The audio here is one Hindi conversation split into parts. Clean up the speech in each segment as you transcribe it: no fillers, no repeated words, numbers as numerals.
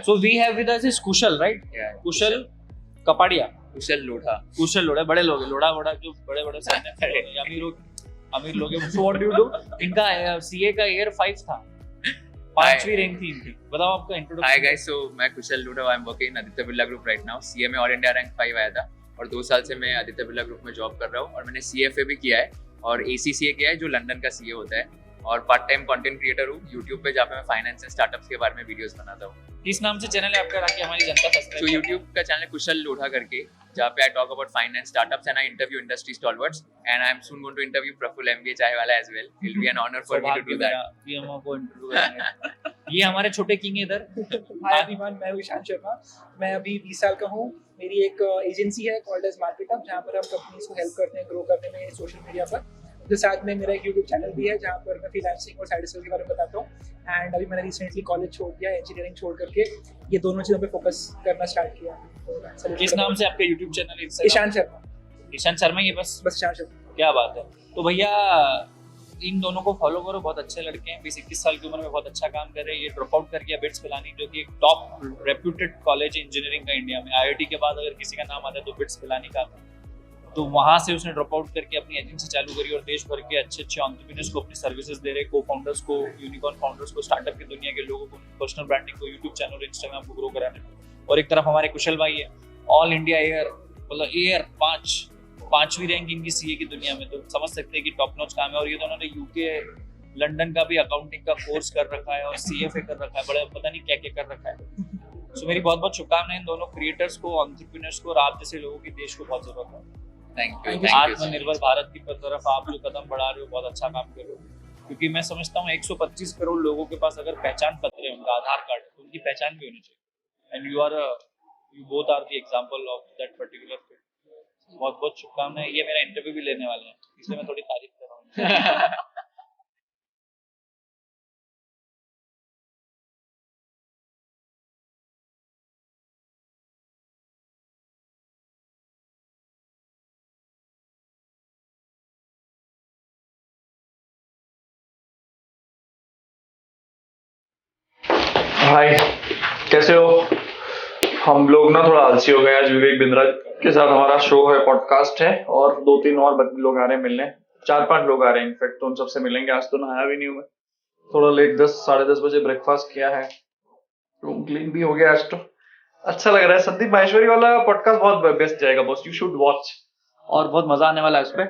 है. So we have with us is Kushal, right? Yeah. Kushal Kapadia. कुशल लोढ़ा. कुशल लोढ़ा, बड़े लोग हैं, लोढ़ा वोढ़ा जो बड़े बड़े अमीर लोग हैं. So what do you do? इनका CA का ईयर 5 था, 5वीं रैंक थी इनकी. बताओ आपका इंट्रोडक्शन. Hi guys, so मैं Kushal Lodha, I am working in Aditya Birla group right now. CA में ऑल इंडिया रैंक 5 आया था और 2 साल से मैं आदित्य बिरला ग्रुप में जॉब कर रहा हूँ और मैंने CFA भी किया है और ACCA किया है जो लंदन का CA होता है और पार्ट टाइम कंटेंट क्रिएटर हूँ यूट्यूब पे जहाँ पे मैं फाइनेंस एंड स्टार्टअप्स के बारे में वीडियोस बनाता हूँ. किस नाम से चैनल है आपका ताकि हमारी जनता सब्सक्राइब तो यूट्यूब का चैनल है कुशल लोढ़ा करके जहाँ पे I talk about finance startups and I interview industry stalwarts and I am soon going to interview Prafull MBA chai wala as well. It will be an honour for me to do that. ये हम आपको इंटरव्यू करेंगे. ये हमारे छोटे किंग है इधर. हाय एवरीवन, मैं हूं ईशान शर्मा. मैं अभी 20 साल का हूं. मेरी एक एजेंसी है कॉल्ड एज मार्केटअप जहां पर हम कंपनीज को हेल्प करते हैं ग्रो करने में सोशल मीडिया पर. उसके साथ में मेरा एक यूट्यूब चैनल भी है जहाँ पर मैं फ्रीलांसिंग और साइड हसल के बारे में बताता हूँ. एंड अभी मैंने रिसेंटली कॉलेज छोड़ दिया, इंजीनियरिंग छोड़ करके ये दोनों चीज़ों पे फोकस करना स्टार्ट किया. किस नाम से आपका यूट्यूब चैनल है? ईशान शर्मा. ईशान शर्मा, ये बस ईशान शर्मा. क्या बात है. तो भैया इन दोनों को फॉलो करो, बहुत अच्छे लड़के हैं. 20-21 साल की उम्र में बहुत अच्छा काम कर रहे हैं. ये ड्रॉप आउट कर गया बिट्स पिलानी, जो कि एक टॉप रेप्यूटेड कॉलेज है इंजीनियरिंग का इंडिया में. IIT के बाद अगर किसी का नाम आता है तो बिट्स पिलानी का. तो वहाँ से उसने ड्रॉप आउट करके अपनी एजेंसी चालू करी और देश भर के अच्छे अच्छे एंटरप्रेन्योर्स को अपनी सर्विसेज दे रहे, को फाउंडर्स को, यूनिकॉर्न फाउंडर्स को, स्टार्टअप की दुनिया के लोगों को, पर्सनल ब्रांडिंग को, यूट्यूब चैनल और इंस्टाग्राम को ग्रो कराने. और एक तरफ हमारे कुशल भाई है, ऑल इंडिया एयर मतलब एयर 5वीं रैंक इनकी CA की दुनिया में. तो समझ सकते हैं कि टॉप नॉच काम है. और ये दोनों ने UK लंदन का भी अकाउंटिंग का कोर्स कर रखा है और CFA कर रखा है. बड़ा पता नहीं क्या क्या कर रखा है. सो मेरी बहुत बहुत शुभकामनाएं इन दोनों क्रिएटर्स को, एंटरप्रेन्योर्स को. और आप जैसे लोगों की देश को बहुत जरूरत है. Thank you. आत्मनिर्भर भारत की तरफ आप जो कदम बढ़ा रहे हो, बहुत अच्छा काम कर रहे हो. क्योंकि मैं समझता हूँ 125 करोड़ लोगों के पास अगर पहचान पत्र है, उनका आधार कार्ड, तो उनकी पहचान भी होनी चाहिए. And you both are the example of that particular field. बहुत बहुत शुभकामनाएं. ये मेरा इंटरव्यू भी लेने वाले हैं, इसलिए मैं थोड़ी तारीफ कर रहा हूँ. हाय, कैसे हो? हम लोग ना थोड़ा आलसी हो गए आज. विवेक बिंद्रा के साथ हमारा शो है, पॉडकास्ट है और 2-3 और लोग आ रहे हैं मिलने. 4-5 लोग आ रहे हैं इनफेक्ट. तो उन सबसे मिलेंगे. आज तो नहाया भी नहीं हूँ मैं, थोड़ा लेट 10-10:30 बजे ब्रेकफास्ट किया है. रूम क्लीन भी हो गया आज. तो अच्छा लग रहा है. संदीप माहेश्वरी वाला पॉडकास्ट बहुत बेस्ट जाएगा बॉस, यू शुड वॉच. और बहुत मजा आने वाला है उसपे.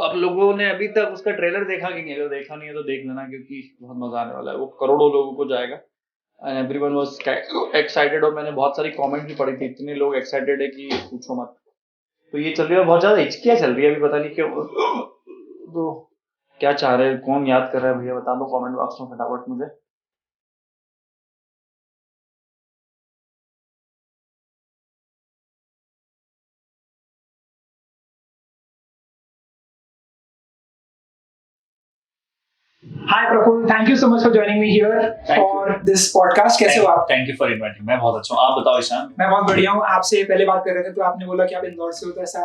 आप लोगों ने अभी तक उसका ट्रेलर देखा कि नहीं? अगर देखा नहीं है तो देख लेना, क्योंकि बहुत मजा आने वाला है. वो करोड़ों लोगों को जाएगा. And everyone was excited और मैंने बहुत सारी कमेंट भी पढ़ी थी. इतने लोग एक्साइटेड है कि पूछो मत. तो ये चल रही है, बहुत ज्यादा हिचकियाँ चल रही है अभी, पता नहीं क्यों. तो क्या चाह रहे हैं, कौन याद कर रहा है भैया, बता दो कमेंट बॉक्स में फटाफट मुझे. Hi Praful, thank you so much for joining me here for this podcast. कैसे हो आप? Thank you for inviting. मैं बहुत अच्छा हूँ. आप बताओ ईशान. मैं बहुत बढ़िया हूँ. आपसे पहले बात कर रहे थे तो आपने बोला कि आप इंदौर से हो, तो ऐसा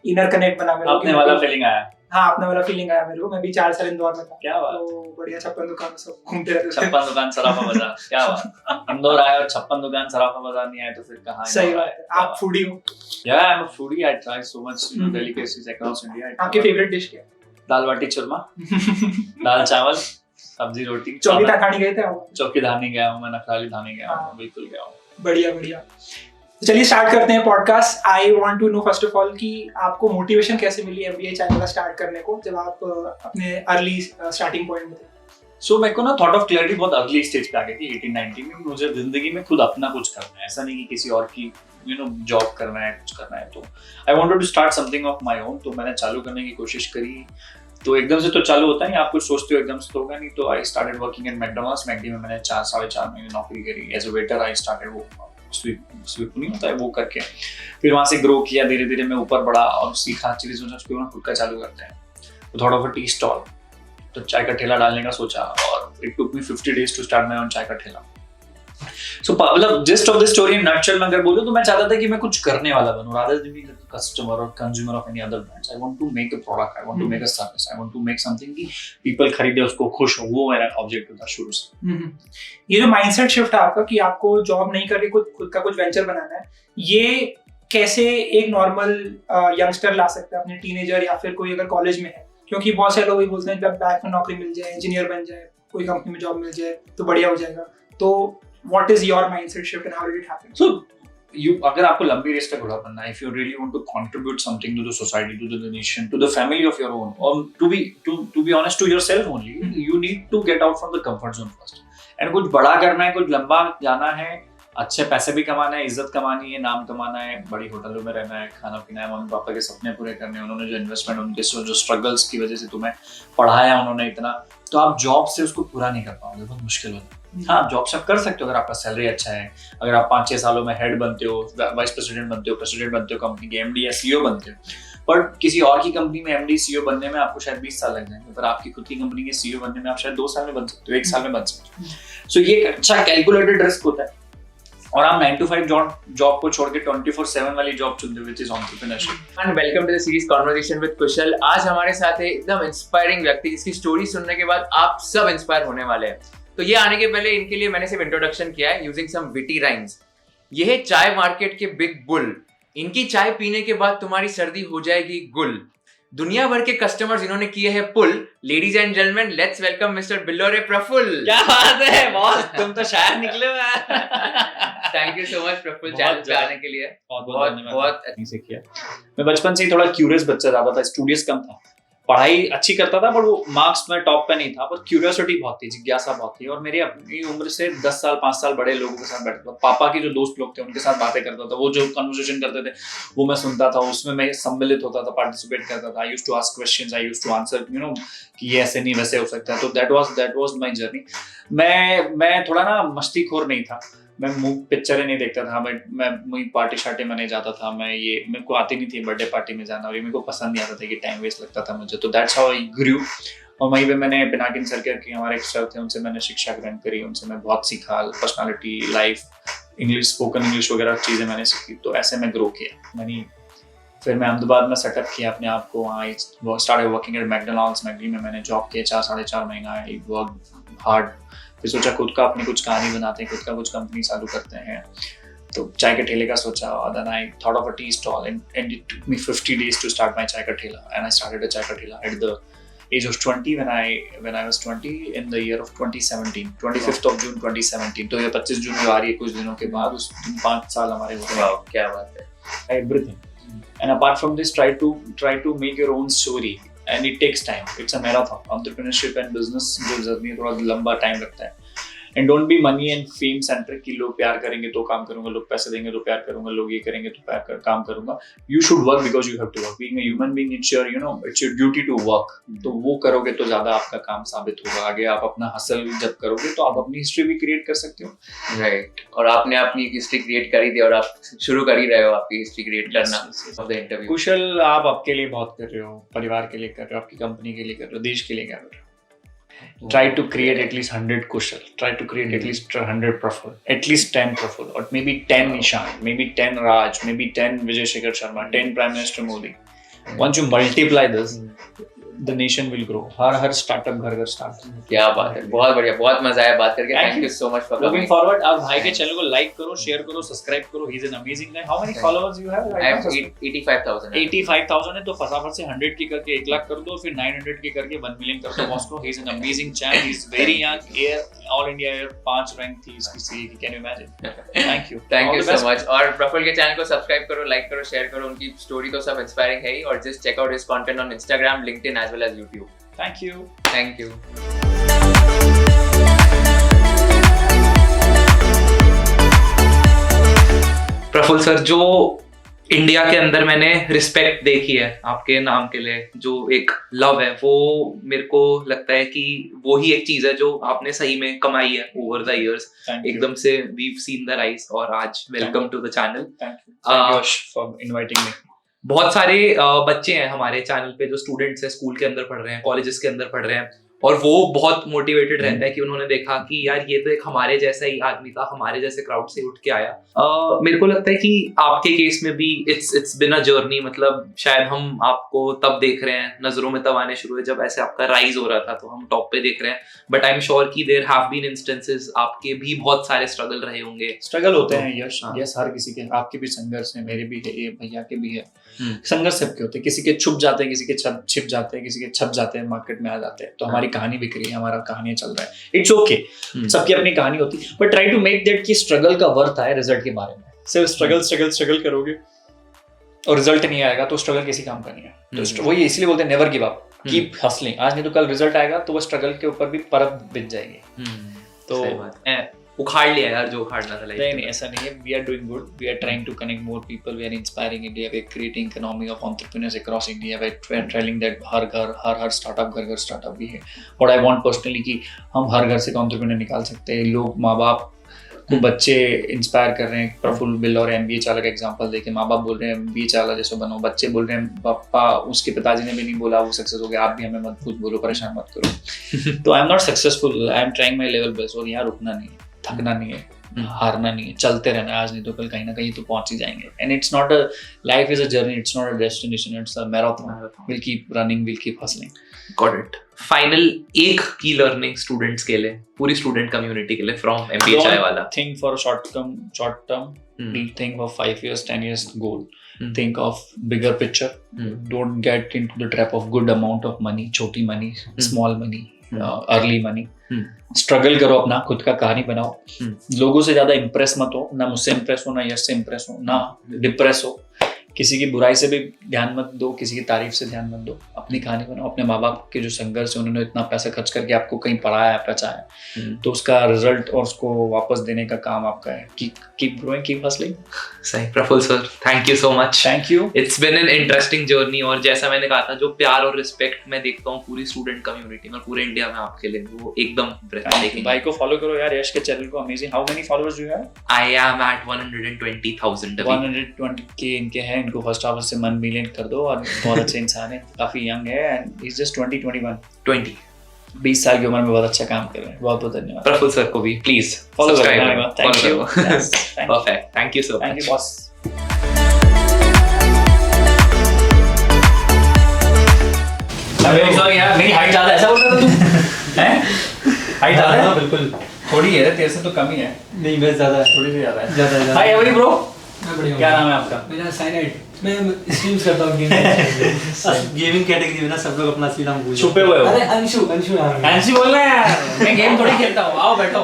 इनर कनेक्ट बना मेरे को. अपने वाला फीलिंग आया. हाँ, अपना वाला फीलिंग आया मेरे को. मैं भी 4 साल इंदौर में था. क्या बात. तो बढ़िया 56 दुकान सब घूमते रहते थे. 56 दुकान सराफा बाजार. क्या बात. इंदौर आए और 56 दुकान सराफा बाजार नहीं आए तो फिर कहाँ. सही बात है. आप फूडी हो? Yeah, I'm a foodie. I try so much delicacies across India. आपकी फेवरेट डिश क्या है? दाल बाटी चूरमा, दाल चावल, सब्जी रोटी. चौकी धानी गए थे आप? चौकी धानी गया हूँ मैं, नखराली धानी गया हूँ, बिल्कुल गया हूँ. बढ़िया बढ़िया. तो चलिए स्टार्ट करते हैं podcast. I want to know first of all कि आपको मोटिवेशन कैसे मिली MBA चैनल स्टार्ट करने को, जब आप अपने अर्ली स्टार्टिंग पॉइंट में थे? सो मेरे को ना थॉट ऑफ क्लैरिटी बहुत अर्ली स्टेज पे आ गई थी 18-19 में. मुझे जिंदगी में खुद अपना कुछ करना है, ऐसा नहीं कि किसी और की जॉब करना है, कुछ करना है. तो I wanted to start something of my own. तो मैंने चालू करने की कोशिश करी. तो एकदम से तो चालू होता नहीं, आप कुछ सोचते हो एकदम से तो होगा नहीं. तो I started working in McDonald's. McD में मैंने 4-4.5 महीने नौकरी करी as a waiter. I started वो स्वीप नहीं होता है वो करके. फिर वहाँ से ग्रो किया, धीरे धीरे मैं ऊपर बढ़ा और सीखा चीज़ें. सोचा उसके बाद खुद का चालू करते हैं. तो थोड़ा ऑफ अ टी स्टॉल, तो चाय का ठेला डालने का सोचा. और it took me 50 days to start my own चाय का ठेला. So मतलब gist of the story in nutshell में अगर बोलूं तो मैं चाहता था कि मैं कुछ करने वाला बनूं rather than being a customer or consumer of any other brands. I want to make a product, I want to make a service, I want to make something कि people खरीदे उसको खुश हो, वो मेरा ऑब्जेक्टिव था शुरू से। ये जो माइंडसेट शिफ्ट है आपका कि आपको जॉब नहीं करके खुद का कुछ वेंचर बनाना है, ये कैसे एक नॉर्मल यंगस्टर ला सकता है, अपने टीनेजर या फिर कोई अगर कॉलेज में है? क्योंकि बहुत से लोग ये बोलते हैं जब बैंक में नौकरी मिल जाए, इंजीनियर बन जाए, कोई कंपनी में जॉब मिल जाए तो बढ़िया हो जाएगा। तो what is your mindset shift and how did it happen? So अगर आपको लंबी रेस तक घोड़ा बनना है, if you really want to contribute something to the society, to the nation, to the family of your own, or to be honest to yourself only, you need to get out from the comfort zone first. And कुछ बड़ा करना है, कुछ लंबा जाना है, अच्छे पैसे भी कमाना है, इज्जत कमानी है, नाम कमाना है, बड़ी होटलों में रहना है, खाना पीना है, मम्मी पापा के सपने पूरे करने हैं, उन्होंने जो इन्वेस्टमेंट, उनके जो स्ट्रगल्स की वजह से तुम्हें पढ़ाया उन्होंने इतना, तो आप जॉब से उसको पूरा नहीं कर पाओगे, बहुत मुश्किल होता है। हाँ, जॉब से आप कर सकते हो अगर आपका सैलरी अच्छा है, अगर आप 5-6 सालों में हेड बनते हो, वाइस प्रेसिडेंट बनते हो, प्रेसिडेंट बनते हो, कंपनी के एमडी या सीईओ बनते हो, पर किसी और की कंपनी में एमडी सीईओ बनने में आपको शायद 20 साल लग जाएंगे, पर आपकी खुद की कंपनी के सीईओ बनने में आप शायद 2 साल में बन सकते हो, 1 साल में बन सकते हो। सो ये एक अच्छा कैलकुलेटेड रिस्क होता है, और आप 9 to 5 जॉब को छोड़ के 24/7 वाली जॉब चुनते हो, which is entrepreneurship। And welcome to the series Conversation with Kushal। आज हमारे साथ है एकदम इंस्पायरिंग व्यक्ति, जिसकी स्टोरी सुनने के बाद आप सब इंस्पायर होने वाले हैं। तो ये आने के पहले इनके लिए मैंने सिर्फ इंट्रोडक्शन किया है यूजिंग सम विटी राइम्स। ये है चाय मार्केट के बिग बुल, इनकी चाय पीने के बाद तुम्हारी सर्दी हो जाएगी गुल। दुनिया भर के कस्टमर्स इन्होंने किए हैं pull. Ladies and gentleman, let's welcome mister Billore Praful. क्या बात है बॉस, तुम तो शायर निकले हुए। Thank you so much Praful channel पे आने के लिए। बहुत अच्छे किया। मैं बचपन से ही थोड़ा क्यूरियस बच्चा ज्यादा था, स्टूडियस कम था, पढ़ाई अच्छी करता था पर वो मार्क्स में टॉप पे नहीं था, पर क्यूरियोसिटी बहुत थी, जिज्ञासा बहुत थी, और मेरी अपनी उम्र से 10 साल 5 साल बड़े लोगों के साथ बैठता था। पापा के जो दोस्त लोग थे उनके साथ बातें करता था, वो जो कन्वर्सेशन करते थे वो मैं सुनता था, उसमें मैं सम्मिलित होता था, पार्टिसिपेट करता था। I used to ask questions, I used to answer, you know, कि ये ऐसे नहीं वैसे हो सकता है। तो दैट वाज माय जर्नी। मैं थोड़ा ना मस्तीखोर नहीं था, मैं पिक्चरें नहीं देखता था, मैं पार्टी शार्टी में नहीं जाता था, मेरे को आती नहीं थी बर्थडे पार्टी में जाना, और ये मेरे को पसंद नहीं आता था कि टाइम वेस्ट लगता था मुझे। तो दैट्स हाउ आई ग्रू। और वहीं पे मैंने पिनाकिन सर के हमारे एक सर थे, उनसे मैंने शिक्षा ग्रहण करी, उनसे मैं बहुत सीखा, personality, life, English, spoken English वगैरह चीज़ें मैंने सीखी। तो ऐसे मैं ग्रो किया। फिर मैं अहमदाबाद में सेटअप किया अपने आप को, वहाँ started working at McDonald's. McD में मैंने जॉब किया 4-4.5 महीना। I work hard. फिर सोचा खुद का अपनी कुछ कहानी बनाते हैं, खुद का कुछ कंपनी चालू करते हैं। तो चाय के ठेले का सोचा, then I thought of a tea stall, and it took me 50 days to start my चाय का ठेला, and I started a चाय का ठेला at the age of 20 when I was 20 in the year of 2017, 25th of June 2017। तो ये 25 जून जो आ रही है कुछ दिनों के बाद, उस 5 साल हमारे हो गए। क्या बात है। Everything, and apart from this, try to make your own story, and it takes time, it's a marathon। entrepreneurship and business जो जर्नी थोड़ा लंबा टाइम लगता है। And don't be money and fame centric कि लोग प्यार करेंगे तो काम करूंगा, लोग पैसे देंगे तो प्यार करूंगा, लोग ये करेंगे तो काम करूंगा। You should work because you have to work. Being a human being, it's your duty to work. तो वो करोगे तो ज्यादा आपका काम साबित होगा। आगे आप अपना हसल जब करोगे तो आप अपनी हिस्ट्री भी क्रिएट कर सकते हो। राइट। और आपने अपनी हिस्ट्री क्रिएट करी थी, और आप शुरू कर ही रहे हो आपकी हिस्ट्री क्रिएट करना। ऑफ द इंटरव्यू कुशल, आप आपके लिए बहुत कर रहे हो, परिवार के लिए कर रहे हो, आपकी कंपनी के लिए कर रहे हो, देश के लिए कर रहे हो। Try to create at least 100 Kushal. Try to create at least 100 Praful. At least 10 Praful. Or maybe 10 Nishan. Maybe 10 Raj. Maybe 10 Vijay Shekhar Sharma. 10 Prime Minister Modi. Once you multiply this, the nation will grow. Her startup घर स्टार्ट। क्या बात है, बहुत बढ़िया, बहुत मजा आया बात करके। Thank you so much for coming forward. आप भाई के चैनल को लाइक करो, शेयर करो, सब्सक्राइब करो। He is an amazing guy. How many followers you have? I have 85,000 85,000 है। तो फटाफट से 100 की करके 1 लाख कर दो, फिर 900 की करके 1 मिलियन कर दो बॉस को। He is an amazing chain. He is very young. Air all India air 5 rank थी इसकी सीए की। Can you imagine? Thank you so much. और प्रफुल्ल के चैनल को सब्सक्राइब करो, लाइक करो, शेयर करो। उनकी स्टोरी तो सब इंस्पायरिंग है ही। और just check out his content on Instagram, LinkedIn as well as YouTube. Thank you. Thank you. Prafull sir, जो इंडिया के अंदर मैंने रिस्पेक्ट देखी है आपके नाम के लिए, जो एक लव है, वो मेरे को लगता है कि वो ही एक चीज है जो आपने सही में कमाई है ओवर द इयर्स। एकदम से वीव सीन द राइज। और आज welcome to the channel. Thank you for inviting me. बहुत सारे बच्चे हैं हमारे चैनल पे जो स्टूडेंट्स हैं, स्कूल के अंदर पढ़ रहे हैं, कॉलेजेस के अंदर पढ़ रहे हैं, और वो बहुत मोटिवेटेड रहता है कि उन्होंने देखा कि यार ये तो एक हमारे जैसा ही आदमी था, हमारे जैसे क्राउड से उठ के आया। मेरे को लगता है कि आपके केस में भी इट्स बिन अ जर्नी, मतलब शायद हम आपको तब देख रहे हैं, नजरों में तब आने शुरू हुए जब ऐसे आपका राइज हो रहा था, तो हम टॉप पे देख रहे हैं, बट आई एम श्योर कि देयर हैव बीन इंस्टेंसेस आपके भी बहुत सारे स्ट्रगल रहे होंगे। स्ट्रगल होते हैं यश, हाँ। यस हर किसी के, आपके भी संघर्ष है, मेरे भी है, ये भैया के भी है, संघर्ष सबके होते हैं, किसी के छुप जाते हैं, किसी के छिप जाते हैं, किसी के छप जाते हैं, मार्केट में आ जाते हैं, तो हमारी कहानी बिक रही है, हमारा कहानी चल रहा है, इट्स ओके, सबकी अपनी कहानी होती है, but try to make that कि स्ट्रगल का वर्थ आए रिजल्ट के बारे में। सिर्फ स्ट्रगल करोगे और रिजल्ट नहीं आएगा तो स्ट्रगल किसी काम का नहीं है। तो वही इसलिए बोलते हैं never give up, keep hustling, आज नहीं तो कल रिजल्ट आएगा, तो वो स्ट्रगल के ऊपर भी परत बिछ जाएगी। तो उखाड़ लिया यार जो उखाड़ना था। नहीं ऐसा नहीं है, we are doing good, we are trying to connect more people, we are inspiring India, we are creating economy of entrepreneurs across India, we are telling that हर स्टार्टअप घर स्टार्टअप भी है। व्हाट आई वांट पर्सनली कि हम हर घर से एंटरप्रेन्योर निकाल सकते हैं, लोग माँ बाप को बच्चे इंस्पायर कर रहे हैं, प्रफुल्ल बिल और एमबीए चालक एग्जांपल देके माँ बाप बोल रहे हैं एमबीए चालक जैसे बनो, बच्चे बोल रहे हैं पापा, उसके पिताजी ने भी नहीं बोला वो सक्सेस हो गया, आप भी हमें मत कुछ बोलो, परेशान मत करो। तो I am not successful, I am trying my level best, और यहाँ रुकना नहीं है, थकना नहीं है, हारना नहीं है, चलते रहना है, आज नहीं तो कल कहीं ना कहीं तो पहुंच ही जाएंगे। And it's not a life is a journey, it's not a destination, it's a marathon, will keep running, will keep hustling. Got it. Final एक की लर्निंग स्टूडेंट्स के लिए, पूरी स्टूडेंट कम्युनिटी के लिए फ्रॉम एमबीए चाय वाला। Think for short term, think of 5 years 10 years goal, think of bigger picture, don't get into the trap of good amount of money, छोटी money, small money, early money. Struggle करो, अपना खुद का कहानी बनाओ, लोगों से ज्यादा इंप्रेस मत हो, ना मुझसे इंप्रेस हो, ना यश से इंप्रेस हो, ना डिप्रेस हो, किसी की बुराई से भी ध्यान मत दो, किसी की तारीफ से ध्यान मत दो, अपनी कहानी बनाओ। अपने माँ बाप के जो संघर्ष है, उन्होंने इतना पैसा खर्च करके आपको कहीं पढ़ाया बचाया, तो उसका रिजल्ट और उसको वापस देने का काम आपका है। Keep growing, keep hustling. सही। Praful sir, thank you so much. Thank you. It's been an interesting journey, और जैसा मैंने कहा था, जो प्यार और रिस्पेक्ट मैं देखता हूँ पूरी स्टूडेंट कम्युनिटी में, पूरे इंडिया में आपके लिए, वो एकदम breathtaking। भाई को फॉलो करो यार, यश के चैनल को, amazing. How many followers do you have? I am at 120,000 अभी। 120K इनके हैं, इनको फर्स्ट हाफ से 1 मिलियन कर दो, और बहुत अच्छे इंसान है, काफी यंग है, एंड इज जस्ट 20 20 साल की उम्र में बहुत अच्छा काम कर रहे हैं। बहुत बहुत धन्यवाद। प्रफुल्ल सर को भी प्लीज फॉलो सब्सक्राइब करो। Thank you. Perfect, thank you so much. Thank you boss. Sorry यार, मेरी हाइट ज्यादा, ऐसा बोल रहा था तू? हैं? हाइट ज्यादा है? बिल्कुल थोड़ी है, तेरे से तो कम ही है। नहीं, मैं ज्यादा है, थोड़ी सी ज्यादा है। ज्यादा हाय एवरी ब्रो, मैं बढ़िया हूँ। क्या नाम है आपका? मेरा साइनाइड, मैं स्ट्रीम्स करता हूँ गेमिंग कैटेगरी में ना, सब लोग अपना असली नाम भूल छुपे हुए हो। अरे अंशु नाम है। ऐसी बोल रहे हैं, मैं गेम थोड़ी खेलता हूँ। आओ बैठो।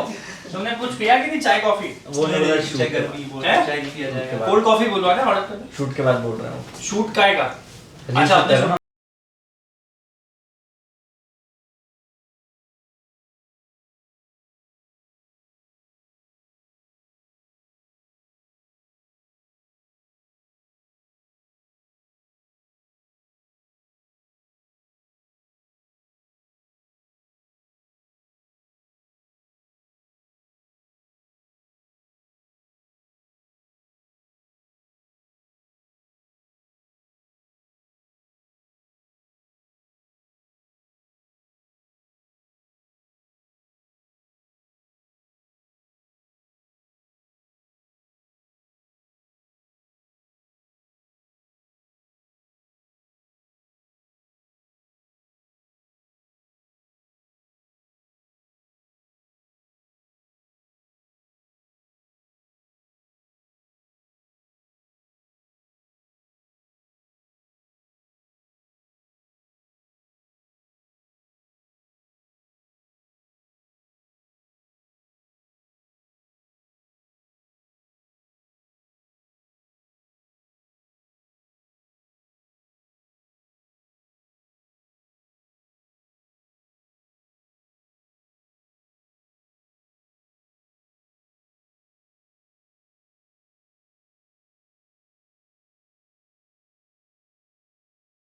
तुमने कुछ पिया कि नहीं, चाय कॉफी? वो नहीं, चेक कर, चाय पिया जाएगा। कोल्ड कॉफी बोलवा ना ऑर्डर कर। शूट के बाद बोल रहा हूँ। शूट काय का? Release अच्छा, होता है ना।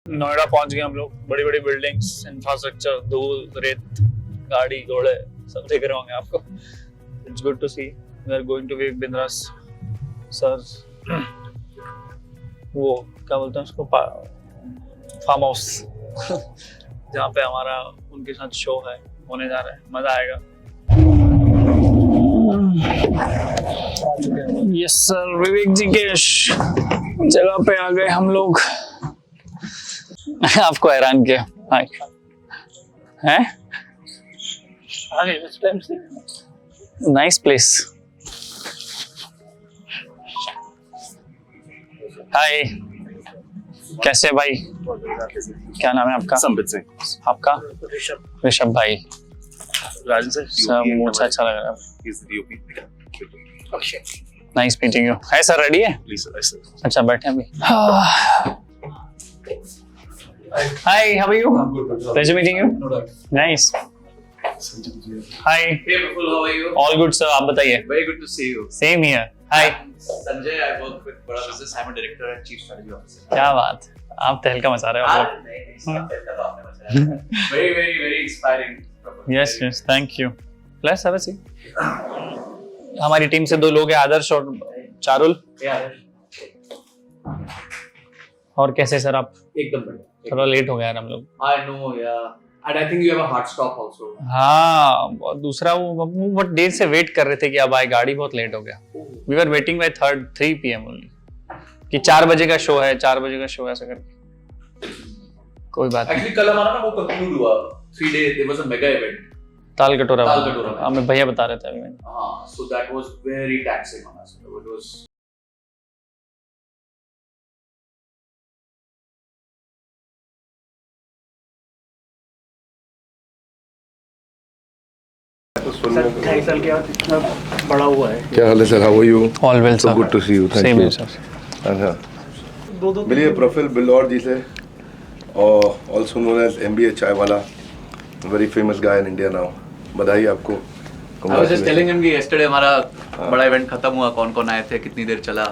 नोएडा पहुंच गए हम लोग। बड़ी बड़ी बिल्डिंग्स, इंफ्रास्ट्रक्चर, धूल, रेत, गाड़ी घोड़े सब दिख रहे होंगे आपको। It's good to see. We are going to Vivek Bindra's sir, वो क्या बोलते हैं उसको, फार्म हाउस जहाँ पे हमारा उनके साथ शो है। होने जा रहा है, मजा आएगा। यस सर, विवेक जी के जगह पे आ गए हम लोग। आपको हैरान किया। हाय हैं? आ गए इस टाइम से। Nice place. हाय, कैसे भाई? क्या नाम है आपका? संबित सिंह। आपका? ऋषभ भाई। राजन सर सब मुझे अच्छा लग रहा है। Is DOP. Nice meeting you. है सर, रेडी है? Please sir. अच्छा, बैठे अभी। Hi, how are you? Pleasure meeting you. Nice. Hi, Hey Praful, how are you? All good sir, आप बताइए। Very good to see you. Same here. Hi. Sanjay, I work with Bada Business. I'm a director and chief strategy officer. क्या बात, आप तहलका मचा रहे हो आप लोग। Very, very, very inspiring. Praful. Yes yes, thank you. Plus have a seat. हमारी टीम से 2 लोग हैं, आदर्श और चारुल। और कैसे सर आप? एकदम बढ़िया। थोड़ा लेट हो गया यार हम लोग। I know, yeah. And I think you have a hard stop also. हाँ, और दूसरा वो बहुत देर से वेट कर रहे थे कि अब आए, गाड़ी बहुत लेट हो गया। We were waiting by 3 PM only कि 4 बजे का शो है, 4 बजे का शो है, ऐसा करके। कोई बात नहीं। Actually, कल हमारा ना वो conclude हुआ। 3 days, there was a mega event. ताल कटोरा। ताल कटोरा। हमें भैया बता रहे थे अभी मैंने। हाँ, so that was very taxing on us. It was. ढाई साल के बाद इतना बड़ा हुआ है। क्या हाल है sir? How are you? All well so good to see you. Thank you sir. अच्छा, मिलिए प्रफुल्ल बिल्लौर जी से, और also known as MBA chai वाला, very famous guy in India now. बधाई आपको। I was just telling him कि yesterday हमारा बड़ा इवेंट खत्म हुआ, कौन कौन आए थे, कितनी देर चला।